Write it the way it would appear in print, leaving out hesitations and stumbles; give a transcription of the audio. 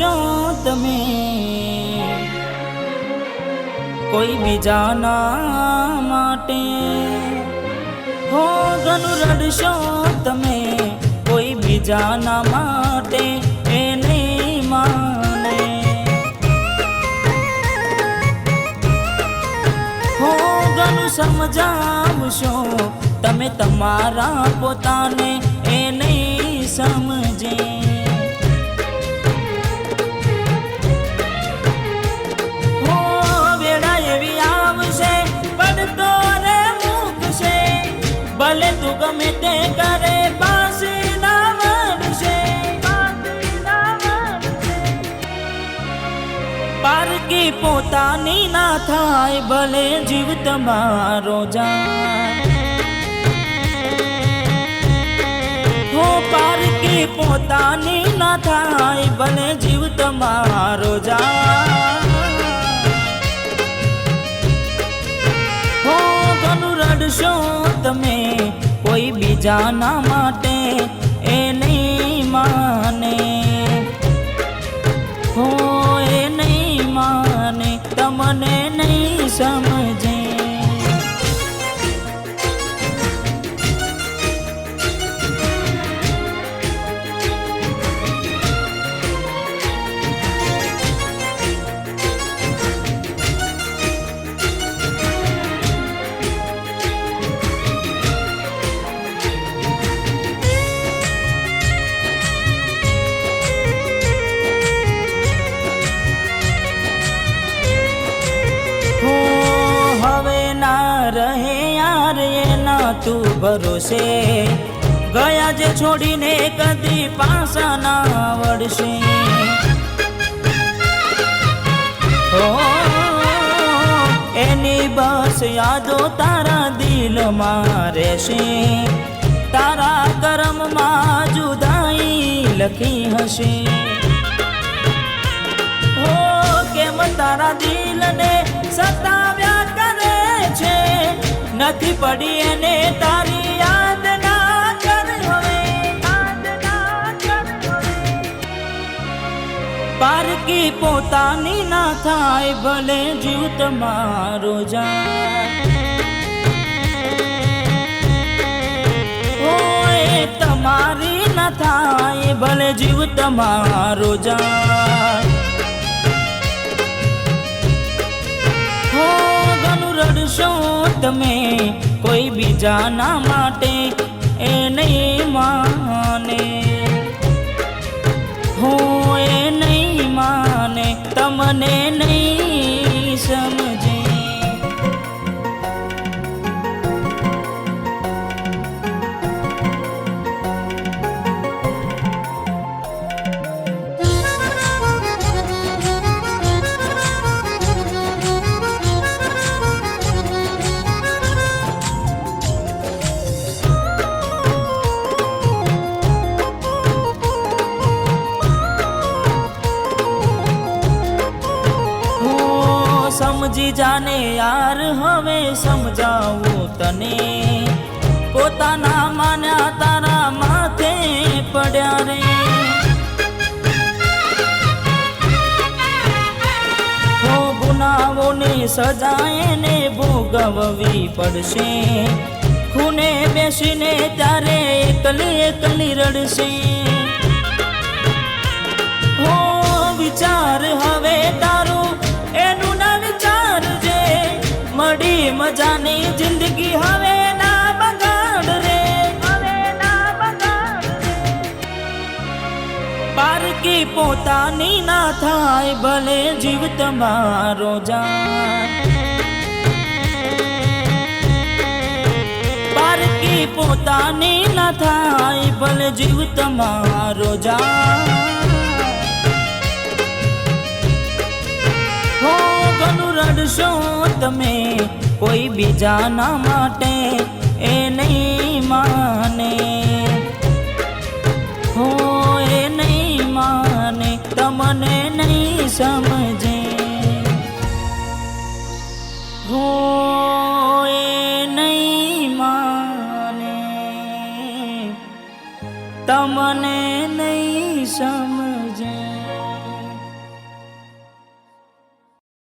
રડશો તમે કોઈ બીજાના માટે, હો ઘણું રડશો તમે કોઈ બીજાના માટે એ નહીં માને, હો ઘણું સમજાવશો તમે તમારા પોતાને એ નહીં સમજે, હો વેળા એવી આવશે પડતો રે મૂકશે, ભલે તું ગમે તે કરે પાછી ના વળશે, પારકી પોતાની ના થાય ભલે જીવ તમારો જાય, હો પારકી પોતાની ના થાય ભલે જીવ તમારો જાય, હો ઘણું રડશો તમે કોઈ બીજાના માટે એ નહીં માને, હો એ નહીં માને તમને નહીં સમજે, રહે યાર એના તું ભરોસે, ગયા જે છોડીને કદી પાછા ના વળશે, હો એની બસ યાદો તારા દિલમાં રહેશે, તારા કર્મમાં જુદાઈ લખી હશે, હો કેમ તારા દિલને સતાવ્યા કરે છે, નથી પડી એને તારી યાદ ના કર હવે, પારકી પોતાની ના થાય ભલે જીવ તમારો જાય, ઓ એ તમારી ના થાય ભલે જીવ તમારો જાય, હો ઘણું રડશો તમે કોઈ બીજાના માટે એ નહીં માને, હો એ નહીં માને તમને નહીં સમજે, સમજી જાને યાર હવે સમજાવું તને, પોતાના માન્યા તારા માથે પડ્યા રે, હો ગુનાઓની સજા એને ભોગવવી પડશે, ખૂને બેસીને ત્યારે એકલી એકલી રડશે, હો વિચાર હવે તારું એનું ના વિચારજે, મળી મજાની જિંદગી હવે ના બગાડ રે, પારકી પોતાની ના થાય ભલે જીવ તમારો જાય, પારકી પોતાની ના થાય ભલે જીવ તમારો જાય, હો ઘણું રડશો તમે કોઈ બીજાના માટે એ નહીં માને, હો એ નહીં માને તમને નહીં સમજે, હો એ નહીં માને તમને નહીં સમજે।